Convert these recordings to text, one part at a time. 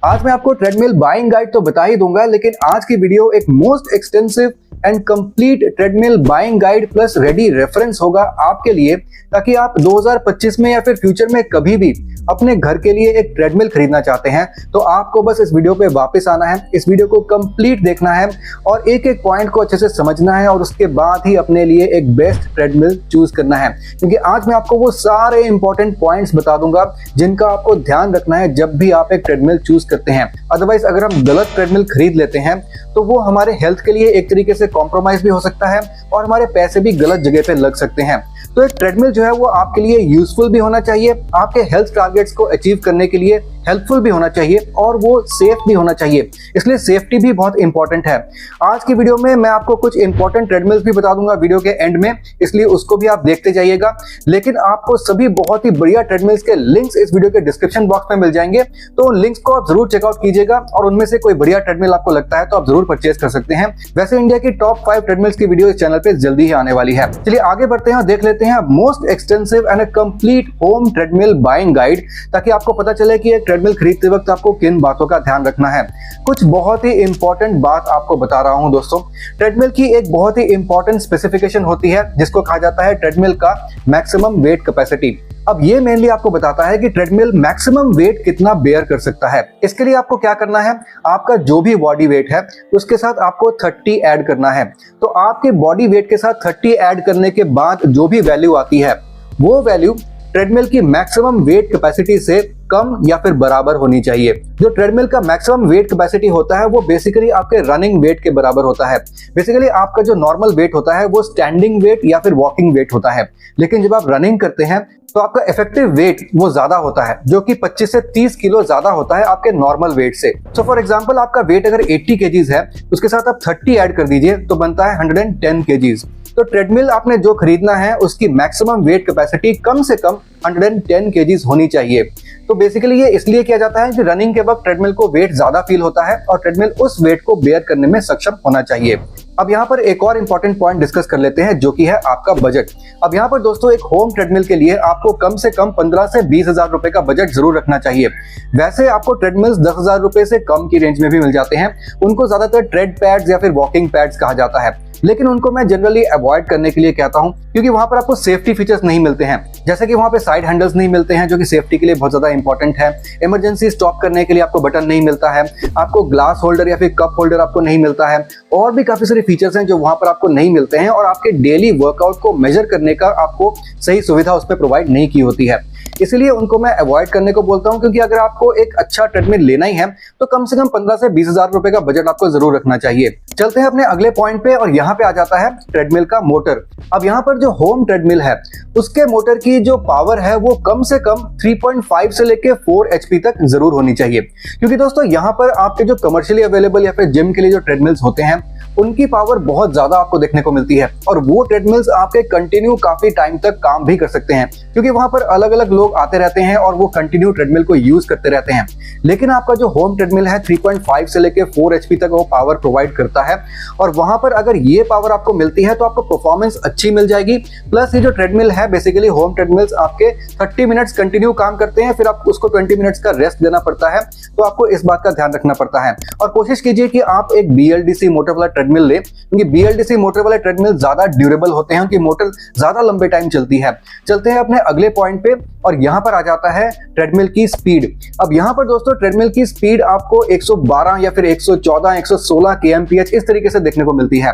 आज मैं आपको ट्रेडमिल बाइंग गाइड तो बता ही दूंगा, लेकिन आज की वीडियो एक most extensive and complete treadmill buying guide plus ready reference होगा आपके लिए, ताकि आप 2025 में या फिर फ्यूचर में कभी भी अपने घर के लिए एक ट्रेडमिल खरीदना चाहते हैं तो आपको बस इस वीडियो पे वापस आना है, इस वीडियो को कंप्लीट देखना है और एक एक पॉइंट को अच्छे से समझना है और उसके बाद ही अपने लिए एक बेस्ट ट्रेडमिल चूज करना है। क्योंकि आज मैं आपको वो सारे इंपॉर्टेंट पॉइंट्स बता दूंगा जिनका आपको ध्यान रखना है जब भी आप एक ट्रेडमिल चूज करते हैं। अदरवाइज अगर हम गलत ट्रेडमिल खरीद लेते हैं तो वो हमारे हेल्थ के लिए एक तरीके से कॉम्प्रोमाइज भी हो सकता है और हमारे पैसे भी गलत जगह पे लग सकते हैं। तो एक ट्रेडमिल जो है वो आपके लिए यूजफुल भी होना चाहिए, आपके हेल्थ टारगेट्स को अचीव करने के लिए हेल्पफुल भी होना चाहिए और वो सेफ भी होना चाहिए, इसलिए सेफ्टी भी बहुत इंपॉर्टेंट है। आज की वीडियो में मैं आपको कुछ इंपॉर्टेंट ट्रेडमिल्स भी बता दूंगा वीडियो के एंड में, इसलिए उसको भी आप देखते जाइएगा। लेकिन आपको सभी बहुत ही बढ़िया ट्रेडमिल्स के लिंक्स इस वीडियो के डिस्क्रिप्शन बॉक्स में मिल जाएंगे, तो उन लिंक्स को आप जरूर चेकआउट कीजिएगा और उनमें से कोई बढ़िया ट्रेडमिल आपको लगता है तो आप जरूर परचेज कर सकते हैं। वैसे इंडिया की टॉप 5 ट्रेडमिल्स की वीडियो इस चैनल पे जल्दी ही आने वाली है। चलिए आगे बढ़ते हैं और देख लेते हैं most extensive and complete home treadmill buying guide, ताकि आपको पता चले कि एक ट्रेडमिल खरीदते वक्त आपको किन बातों का ध्यान रखना है। कुछ बहुत ही इंपॉर्टेंट बात आपको बता रहा हूं दोस्तों। ट्रेडमिल की एक बहुत ही इंपॉर्टेंट स्पेसिफिकेशन होती है जिसको कहा जाता है ट्रेडमिल का मैक्सिमम वेट कैपेसिटी। अब ये मेनली आपको बताता है कि ट्रेडमिल मैक्सिमम वेट कितना बेयर कर सकता है। इसके लिए आपको क्या करना है, आपका जो भी बॉडी वेट है उसके साथ आपको 30 ऐड करना है। तो आपके बॉडी वेट के साथ 30 ऐड करने के बाद जो भी वैल्यू आती है वो वैल्यू ट्रेडमिल की मैक्सिमम वेट कैपेसिटी से कम या फिर बराबर होनी चाहिए। जो ट्रेडमिल का मैक्सिमम वेट कैपेसिटी होता है वो बेसिकली आपके रनिंग वेट के बराबर होता है। बेसिकली आपका जो नॉर्मल वेट होता है वो स्टैंडिंग वेट या फिर वॉकिंग वेट होता है, लेकिन जब आप रनिंग करते हैं तो आपका इफेक्टिव वेट वो ज्यादा होता है, जो कि 25 से 30 किलो ज्यादा होता है आपके नॉर्मल वेट से। सो फॉर एग्जांपल आपका वेट अगर 80 केजीज है, उसके साथ आप 30 ऐड कर दीजिए तो बनता है 110 केजीज। तो ट्रेडमिल आपने जो खरीदना है उसकी मैक्सिमम वेट कैपेसिटी कम से कम 110 केजीज होनी चाहिए। तो बेसिकली ये इसलिए किया जाता है कि रनिंग के वक्त ट्रेडमिल को वेट ज्यादा फील होता है और ट्रेडमिल उस वेट को बेयर करने में सक्षम होना चाहिए। अब यहाँ पर एक और इंपॉर्टेंट पॉइंट डिस्कस कर लेते हैं, जो कि है आपका बजट। अब यहाँ पर दोस्तों एक होम ट्रेडमिल के लिए आपको कम से कम 15 से 20 हजार रुपए का बजट जरूर रखना चाहिए। वैसे आपको ट्रेडमिल्स 10 हजार रुपए से कम की रेंज में भी मिल जाते हैं, उनको ज्यादातर ट्रेड पैड्स या फिर वॉकिंग पैड्स कहा जाता है, लेकिन उनको मैं जनरली अवॉइड करने के लिए कहता हूं क्योंकि वहां पर आपको सेफ्टी फीचर्स नहीं मिलते हैं। जैसे कि वहां पे साइड हैंडल्स नहीं मिलते हैं जो कि सेफ्टी के लिए बहुत ज्यादा इंपॉर्टेंट है। इमरजेंसी स्टॉप करने के लिए आपको बटन नहीं मिलता है, आपको ग्लास होल्डर या फिर कप होल्डर आपको नहीं मिलता है, और भी काफी सारे फीचर्स हैं जो वहां पर आपको नहीं मिलते हैं, और आपके डेली वर्कआउट को मेजर करने का आपको सही सुविधा उस पर प्रोवाइड नहीं की होती है। इसलिए उनको मैं अवॉइड करने को बोलता हूं, क्योंकि अगर आपको एक अच्छा ट्रेडमिल लेना ही है तो कम से कम 15 से 20 हजार रुपए का बजट आपको जरूर रखना चाहिए। चलते हैं अपने अगले पॉइंट पे और यहाँ पे आ जाता है ट्रेडमिल का मोटर। अब यहाँ पर जो होम ट्रेडमिल है उसके मोटर की जो पावर है वो कम से कम 3.5 से लेके 4 HP तक जरूर होनी चाहिए, क्योंकि दोस्तों यहाँ पर आपके जो कमर्शियली अवेलेबल या फिर जिम के लिए जो ट्रेडमिल्स होते हैं उनकी पावर बहुत ज्यादा आपको देखने को मिलती है, और वो ट्रेडमिल्स आपके कंटिन्यू काफी टाइम तक काम भी कर सकते हैं, क्योंकि वहां पर अलग अलग लोग आते रहते हैं और वो कंटिन्यू ट्रेडमिल को यूज करते रहते हैं। लेकिन आपका जो होम ट्रेडमिल है 3.5 से लेके 4 HP तक वो पावर प्रोवाइड करता है, और वहां पर अगर ये पावर आपको मिलती है तो आपको परफॉर्मेंस अच्छी मिल जाएगी। प्लस ये जो ट्रेडमिल है बेसिकली होम ट्रेडमिल्स आपके 30 मिनट्स कंटिन्यू काम करते हैं, फिर आपको उसको 20 मिनट्स का रेस्ट देना पड़ता है, तो आपको इस बात का ध्यान रखना पड़ता है। और कोशिश कीजिए कि आप एक BLDC मोटर वाला ट्रेडमिल ले, क्योंकि BLDC मोटर वाले ट्रेडमिल ज्यादा ड्यूरेबल होते हैं, उनकी मोटर ज्यादा लंबे टाइम चलती है। चलते हैं अपने अगले पॉइंट पे और यहाँ पर आ जाता है ट्रेडमिल की स्पीड। अब यहाँ पर दोस्तों ट्रेडमिल की स्पीड आपको 112 या फिर 114, 116 kmph इस तरीके से देखने को मिलती है।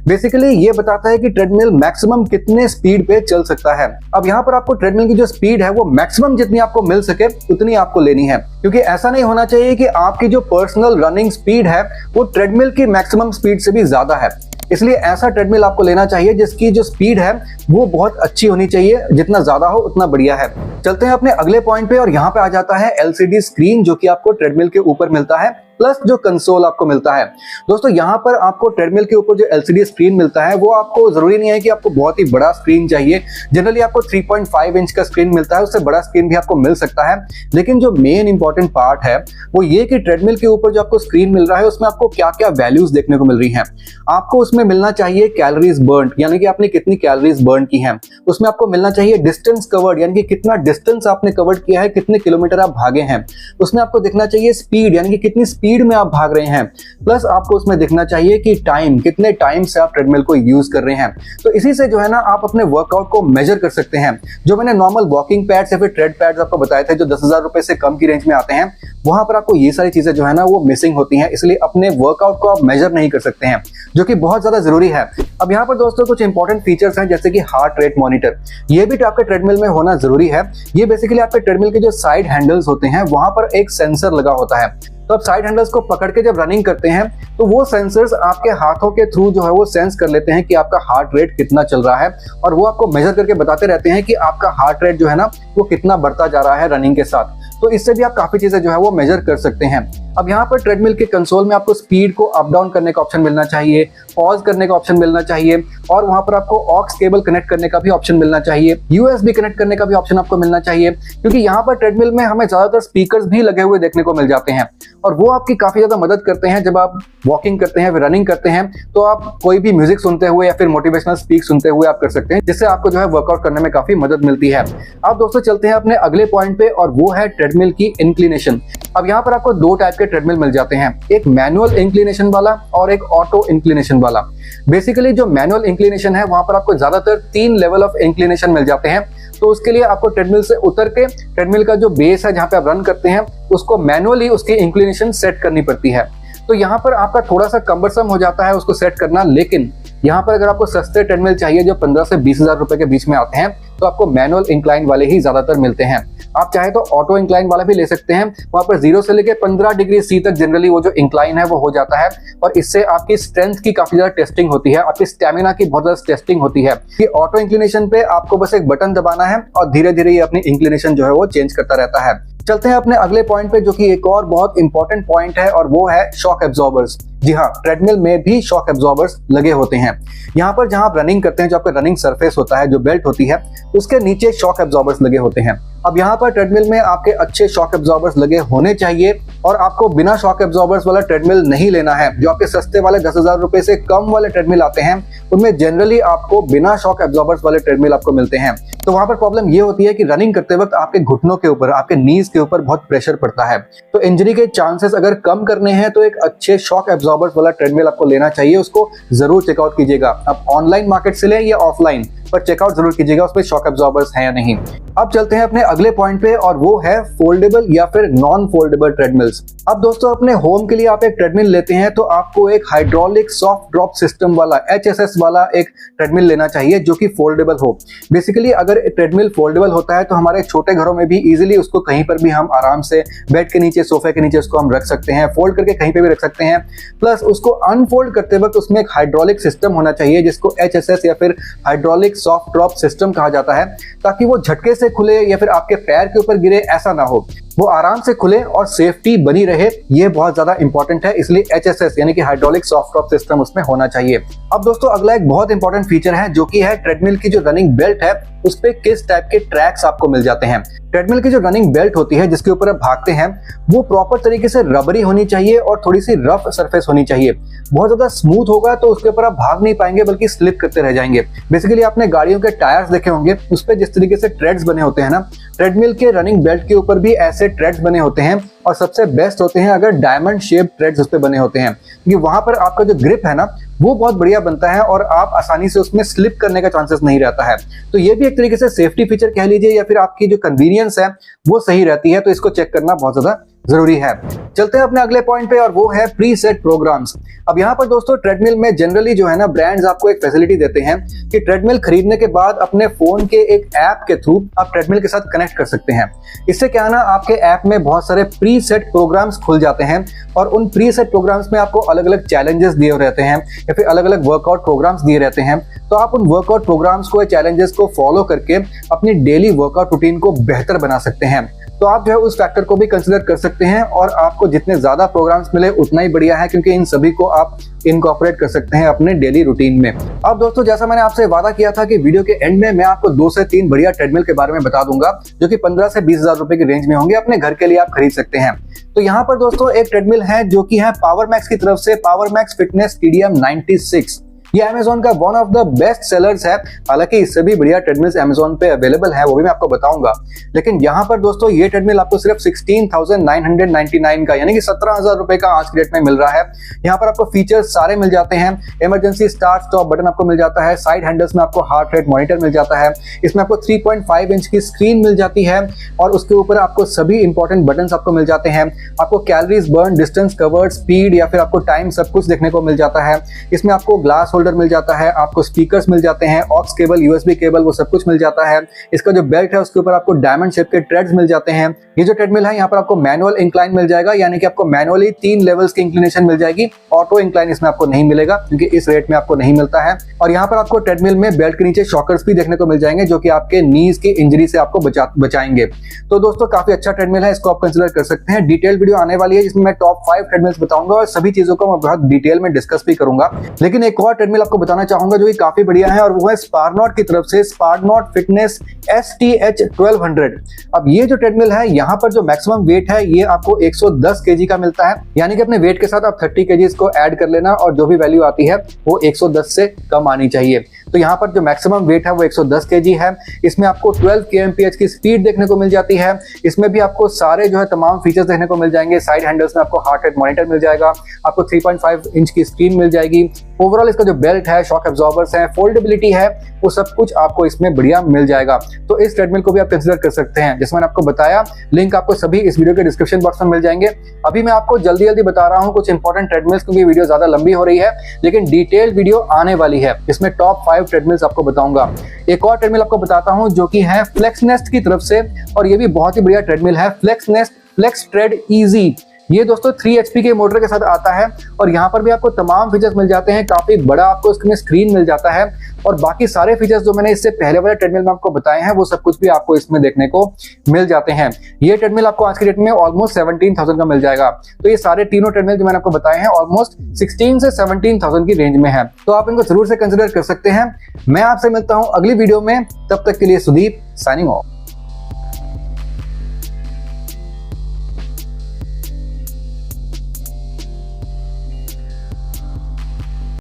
बेसिकली ये बताता है कि ट्रेडमिल मैक्सिमम कितने स्पीड पे चल सकता है। अब यहाँ पर आपको ट्रेडमिल की जो स्पीड है वो मैक्सिमम जितनी आपको मिल सके उतनी आपको लेनी है, क्योंकि ऐसा नहीं होना चाहिए कि आपकी जो पर्सनल रनिंग स्पीड है वो ट्रेडमिल की मैक्सिमम स्पीड से भी ज्यादा है। इसलिए ऐसा ट्रेडमिल आपको लेना चाहिए जिसकी जो स्पीड है वो बहुत अच्छी होनी चाहिए, जितना ज्यादा हो उतना बढ़िया है। चलते हैं अपने अगले पॉइंट पे और यहाँ पे आ जाता है LCD स्क्रीन, जो कि आपको ट्रेडमिल के ऊपर मिलता है। प्लस जो कंसोल आपको मिलता है। दोस्तों यहाँ पर आपको ट्रेडमिल के ऊपर जो LCD स्क्रीन मिलता है वो आपको जरूरी नहीं है कि आपको बहुत ही बड़ा स्क्रीन चाहिए। जनरली आपको 3.5 इंच का स्क्रीन मिलता है, उससे बड़ा स्क्रीन भी आपको मिल सकता है। लेकिन जो मेन इंपॉर्टेंट पार्ट है वो ये कि ट्रेडमिल के ऊपर जो आपको स्क्रीन मिल रहा है उसमें आपको क्या क्या वैल्यूज देखने को मिल रही हैं। आपको उसमें मिलना चाहिए कैलोरीज बर्न, यानी कि आपने कितनी कैलोरीज बर्न की हैं। उसमें आपको मिलना चाहिए डिस्टेंस कवर्ड, यानी कि कितना डिस्टेंस आपने कवर्ड किया है, कितने किलोमीटर आप भागे हैं। उसमें आपको दिखना चाहिए स्पीड, यानी कि कितनी स्पीड में आप भाग रहे हैं। प्लस आपको उसमें दिखना चाहिए कि टाइम, कितने टाइम से आप ट्रेडमिल को यूज कर रहे हैं। तो इसी से जो है ना आप अपने वर्कआउट को मेजर कर सकते हैं। जो मैंने नॉर्मल वॉकिंग पैड्स या फिर ट्रेड पैड्स आपको बताए थे जो 10,000 रुपए से कम की रेंज में आते हैं, वहां पर आपको ये सारी चीजें जो है ना वो मिसिंग होती हैं, इसलिए अपने वर्कआउट को आप मेजर नहीं कर सकते हैं, जो कि बहुत ज्यादा जरूरी है। अब यहाँ पर दोस्तों कुछ इंपॉर्टेंट फीचर्स हैं जैसे कि हार्ट रेट मॉनिटर, ये भी आपके ट्रेडमिल में होना जरूरी है। ये बेसिकली आपके ट्रेडमिल के जो साइड हैंडल्स होते हैं वहां पर एक सेंसर लगा होता है। तो आप साइड हैंडल्स को पकड़ के जब रनिंग करते हैं तो वो सेंसर्स आपके हाथों के थ्रू जो है वो सेंस कर लेते हैं कि आपका हार्ट रेट कितना चल रहा है, और वो आपको मेजर करके बताते रहते हैं कि आपका हार्ट रेट जो है ना वो कितना बढ़ता जा रहा है रनिंग के साथ। तो इससे भी आप काफी चीजें जो है वो मेजर कर सकते हैं। अब यहाँ पर ट्रेडमिल के कंसोल में आपको स्पीड को अप डाउन करने का ऑप्शन मिलना चाहिए, पॉज करने का ऑप्शन मिलना चाहिए, और वहां पर आपको ऑक्स केबल कनेक्ट करने का भी ऑप्शन मिलना चाहिए, USB कनेक्ट करने का भी ऑप्शन आपको मिलना चाहिए, क्योंकि यहाँ पर ट्रेडमिल में हमें ज्यादातर स्पीकर्स भी लगे हुए देखने को मिल जाते हैं, और वो आपकी काफी ज्यादा मदद करते हैं। जब आप वॉकिंग करते हैं, रनिंग करते हैं, तो आप कोई भी म्यूजिक सुनते हुए या फिर मोटिवेशनल स्पीक सुनते हुए आप कर सकते हैं, जिससे आपको जो है वर्कआउट करने में काफी मदद मिलती है। अब दोस्तों चलते हैं अपने अगले पॉइंट पे, और वो है ट्रेडमिल की इंक्लिनेशन। अब यहाँ पर आपको दो टाइप के ट्रेडमिल मिल जाते हैं, एक मैनुअल इंक्लिनेशन वाला और एक ऑटो इंक्लिनेशन वाला। बेसिकली जो मैनुअल इंक्लिनेशन है वहां पर आपको ज्यादातर 3 लेवल ऑफ इंक्लिनेशन मिल जाते हैं। तो उसके लिए आपको ट्रेडमिल से उतर के ट्रेडमिल का जो बेस है जहां पे आप रन करते हैं उसको मैनुअली उसकी इंक्लिनेशन सेट करनी पड़ती है। तो यहाँ पर आपका थोड़ा सा कम्बरसम हो जाता है उसको सेट करना, लेकिन यहाँ पर अगर आपको सस्ते ट्रेडमिल चाहिए जो 15 से 20,000 रुपए के बीच में आते हैं तो आपको मैनुअल इंक्लाइन वाले ही ज्यादातर मिलते हैं। आप चाहे तो ऑटो इंक्लाइन वाला भी ले सकते हैं, वहां पर 0 से लेकर 15 डिग्री C तक जनरली वो जो इंक्लाइन है वो हो जाता है, और इससे आपकी स्ट्रेंथ की काफी ज्यादा टेस्टिंग होती है, आपकी स्टेमिना की बहुत ज्यादा टेस्टिंग होती है। कि ऑटो इंक्लिनेशन पे आपको बस एक बटन दबाना है और धीरे धीरे ये अपनी इंक्लिनेशन जो है वो चेंज करता रहता है। चलते हैं अपने अगले पॉइंट पे, जो कि एक और बहुत इंपॉर्टेंट पॉइंट है, और वो है शॉक एब्जॉर्बर्स। जी हाँ, ट्रेडमिल में भी शॉक एब्जॉर्बर्स लगे होते हैं। यहाँ पर जहां आप रनिंग करते हैं, जो आपका रनिंग सरफेस होता है, जो बेल्ट होती है, उसके नीचे शॉक एब्जॉर्बर्स लगे होते हैं। अब यहाँ पर ट्रेडमिल में आपके अच्छे शॉक एब्जॉर्बर्स लगे होने चाहिए, और आपको बिना शॉक एब्जॉर्बर्स वाला ट्रेडमिल नहीं लेना है। जो आपके सस्ते वाले 10,000 रुपए से कम वाले ट्रेडमिल आते हैं उनमें जनरली आपको बिना शॉक एब्जॉर्बर्स वाले ट्रेडमिल आपको मिलते हैं। तो वहां पर प्रॉब्लम ये होती है कि रनिंग करते वक्त आपके घुटनों के ऊपर, आपके नीज के ऊपर बहुत प्रेशर पड़ता है। तो इंजरी के चांसेस अगर कम करने हैं तो एक अच्छे शॉक एब्जॉर्बर्स वाला ट्रेडमिल आपको लेना चाहिए। उसको जरूर चेकआउट कीजिएगा, आप ऑनलाइन मार्केट से लें या ऑफलाइन, पर चेकआउट जरूर कीजिएगा उसमें शॉक एब्जॉर्बर्स हैं या नहीं। अब चलते हैं अपने अगले पॉइंट पे, और वो है फोल्डेबल या फिर नॉन फोल्डेबल ट्रेडमिल्स। अब दोस्तों अपने होम के लिए आप एक ट्रेडमिल लेते हैं तो आपको एक हाइड्रोलिक सॉफ्ट ड्रॉप सिस्टम वाला HSS वाला एक ट्रेडमिल लेना चाहिए जो कि फोल्डेबल हो। बेसिकली अगर ट्रेडमिल फोल्डेबल होता है तो हमारे छोटे घरों में भी इजीली उसको कहीं पर भी हम आराम से बेड के नीचे, सोफे के नीचे उसको हम रख सकते हैं, फोल्ड करके कहीं पे भी रख सकते हैं। प्लस उसको अनफोल्ड करते वक्त उसमें एक हाइड्रोलिक सिस्टम होना चाहिए जिसको HSS या फिर हाइड्रोलिक सॉफ्ट ड्रॉप सिस्टम कहा जाता है, ताकि वो झटके से खुले या फिर आपके पैर के ऊपर गिरे ऐसा ना हो, वो आराम से खुले और सेफ्टी बनी रहे। ये बहुत ज्यादा इंपॉर्टेंट है, इसलिए HSS यानी कि हाइड्रोलिक सॉफ्ट ड्रॉप सिस्टम उसमें होना चाहिए। अब दोस्तों अगला एक बहुत इंपॉर्टेंट फीचर है जो कि है ट्रेडमिल की जो रनिंग बेल्ट है उस पे किस टाइप के ट्रैक्स आपको मिल जाते हैं। ट्रेडमिल की जो रनिंग बेल्ट होती है जिसके ऊपर आप भागते हैं वो प्रॉपर तरीके से रबरी होनी चाहिए और थोड़ी सी रफ सरफेस होनी चाहिए। बहुत ज्यादा स्मूथ होगा तो उसके ऊपर आप भाग नहीं पाएंगे बल्कि स्लिप करते रह जाएंगे। बेसिकली आपने गाड़ियों के टायर्स देखे होंगे, उस पर जिस तरीके से ट्रेड्स बने होते हैं ना, ट्रेडमिल के रनिंग बेल्ट के ऊपर भी ऐसे ट्रेड्स बने होते हैं, और सबसे बेस्ट होते हैं अगर डायमंड शेप ट्रेड्स उस पे बने होते हैं, क्योंकि वहां पर आपका जो ग्रिप है ना वो बहुत बढ़िया बनता है और आप आसानी से उसमें स्लिप करने का चांसेस नहीं रहता है। तो ये भी एक तरीके से सेफ्टी फीचर कह लीजिए या फिर आपकी जो कन्वीनियंस है वो सही रहती है, तो इसको चेक करना बहुत ज्यादा जरूरी है। चलते हैं अपने अगले पॉइंट पे, और वो है प्रीसेट प्रोग्राम्स। अब यहाँ पर दोस्तों ट्रेडमिल में जनरली जो है ना ब्रांड्स आपको एक फैसिलिटी देते हैं कि ट्रेडमिल खरीदने के बाद अपने फोन के एक ऐप के थ्रू आप ट्रेडमिल के साथ कनेक्ट कर सकते हैं। इससे क्या है ना, आपके ऐप में बहुत सारे प्रीसेट प्रोग्राम्स खुल जाते हैं और उन प्रीसेट प्रोग्राम्स में आपको अलग अलग चैलेंजेस दिए रहते हैं या फिर अलग अलग वर्कआउट प्रोग्राम्स दिए रहते हैं। तो आप उन वर्कआउट प्रोग्राम्स को, चैलेंजेस को फॉलो करके अपनी डेली वर्कआउट रूटीन को बेहतर बना सकते हैं। तो आप जो है उस फैक्टर को भी कंसिडर कर सकते हैं और आपको जितने ज्यादा प्रोग्राम्स मिले उतना ही बढ़िया है, क्योंकि इन सभी को आप इनकॉर्पोरेट कर सकते हैं अपने डेली रूटीन में। अब दोस्तों, जैसा मैंने आपसे वादा किया था कि वीडियो के एंड में मैं आपको 2 से 3 बढ़िया ट्रेडमिल के बारे में बता दूंगा जो कि 15 से 20 हजार रुपए की रेंज में होंगे, अपने घर के लिए आप खरीद सकते हैं। तो यहाँ पर दोस्तों एक ट्रेडमिल है जो कि है पावर मैक्स की तरफ से, पावर मैक्स फिटनेस TDM 96। ये Amazon का one of the best sellers है। हालांकि इससे भी बढ़िया ट्रेडमिल्स Amazon पे अवेलेबल है, वो भी मैं आपको बताऊंगा। लेकिन यहाँ पर दोस्तों ये ट्रेडमिल आपको सिर्फ 16,999 का, यानी कि 17,000 रुपए का आज के डेट में मिल रहा है। यहाँ पर आपको फीचर्स सारे मिल जाते हैं। इमरजेंसी स्टार्ट स्टॉप बटन आपको मिल जाता है। साइड हैंडल्स में आपको हार्ट रेट मॉनिटर मिल जाता है। इसमें आपको 3.5 इंच की स्क्रीन मिल जाती है और उसके ऊपर आपको सभी इंपॉर्टेंट बटन आपको मिल जाते हैं। आपको calories burn, distance covered, speed या फिर आपको टाइम सब कुछ देखने को मिल जाता है। इसमें आपको ग्लास होल्डर मिल जाता है, आपको स्पीकर्स मिल जाते हैं, ऑक्स केबल, USB केबल, वो सब कुछ मिल जाता है। इसका जो बेल्ट है उसके ऊपर आपको डायमंड शेप के ट्रेड्स मिल जाते हैं। ये जो ट्रेडमिल है यहाँ पर आपको मैनुअल इंक्लाइन मिल जाएगा, यानी कि आपको मैनुअली 3 लेवल्स की इंक्लिनेशन मिल जाएगी। ऑटो इंक्लाइन इसमें आपको नहीं मिलेगा क्योंकि इस रेट में आपको नहीं मिलता है। और यहाँ पर आपको ट्रेडमिल में बेल्ट के नीचे शॉकर्स भी देखने को मिल जाएंगे जो कि आपके नीज की इंजरी से आपको बचाएंगे। तो दोस्तों काफी अच्छा ट्रेडमिल है, इसको आप कंसिडर कर सकते हैं। डिटेल वीडियो आने वाली है जिसमें मैं टॉप 5 ट्रेडमिल्स बताऊंगा और सभी चीजों को मैं बहुत डिटेल में डिस्कस भी करूंगा। लेकिन एक और ट्रेडमिल आपको बताना चाहूंगा जो कि काफी बढ़िया है और वो है स्पारनॉट की तरफ से, स्पारनॉट फिटनेस STH 1200। अब ये जो ट्रेडमिल है यहाँ पर जो मैक्सिमम वेट है ये आपको 110 केजी का मिलता है, यानी कि अपने वेट के साथ आप 30 केजीज को ऐड कर लेना और जो भी वैल्यू आती है वो 110 से कम आनी चाहिए। तो यहाँ पर जो मैक्सिमम वेट है वो 110 केजी है। इसमें आपको 12 kmph की स्पीड देखने को मिल जाती है। इसमें भी आपको सारे जो है तमाम फीचर्स देखने को मिल जाएंगे। साइड हैंडल्स में आपको हार्ट रेट मॉनिटर मिल जाएगा, आपको 3.5 इंच की स्क्रीन मिल जाएगी। ओवरऑल इसका जो बेल्ट है, शॉक एब्जॉर्बर्स है, फोल्डेबिलिटी है, वो सब कुछ आपको इसमें बढ़िया मिल जाएगा। तो इस ट्रेडमिल को भी आप कंसिडर कर सकते हैं। जैसे मैंने आपको बताया, लिंक आपको सभी इस वीडियो के डिस्क्रिप्शन बॉक्स में मिल जाएंगे। अभी मैं आपको जल्दी जल्दी बता रहा हूँ कुछ इंपॉर्टेंट ट्रेडमिल्स, क्योंकि वीडियो ज्यादा लंबी हो रही है, लेकिन डिटेल वीडियो आने वाली है। इसमें टॉप 5 ट्रेडमिल्स आपको बताऊंगा। एक और ट्रेडमिल आपको बताता हूँ जो कि है फ्लेक्सनेस्ट की तरफ से, और ये भी बहुत ही बढ़िया ट्रेडमिल है, फ्लेक्सनेस्ट फ्लेक्स ट्रेड इजी। ये दोस्तों 3 HP के मोटर के साथ आता है और यहाँ पर भी आपको तमाम फीचर्स मिल जाते हैं। काफी बड़ा आपको इसमें स्क्रीन मिल जाता है और बाकी सारे फीचर्स जो मैंने इससे पहले वाले ट्रेडमिल में आपको बताए हैं वो सब कुछ भी आपको इसमें देखने को मिल जाते हैं। ये ट्रेडमिल आपको आज की डेट में ऑलमोस्ट 17,000 का मिल जाएगा। तो ये सारे तीनों ट्रेडमिल जो मैंने आपको बताए हैं ऑलमोस्ट 16 से 17,000 की रेंज में है, तो आप इनको जरूर से कंसिडर कर सकते हैं। मैं आपसे मिलता हूं अगली वीडियो में, तब तक के लिए सुदीप साइनिंग ऑफ।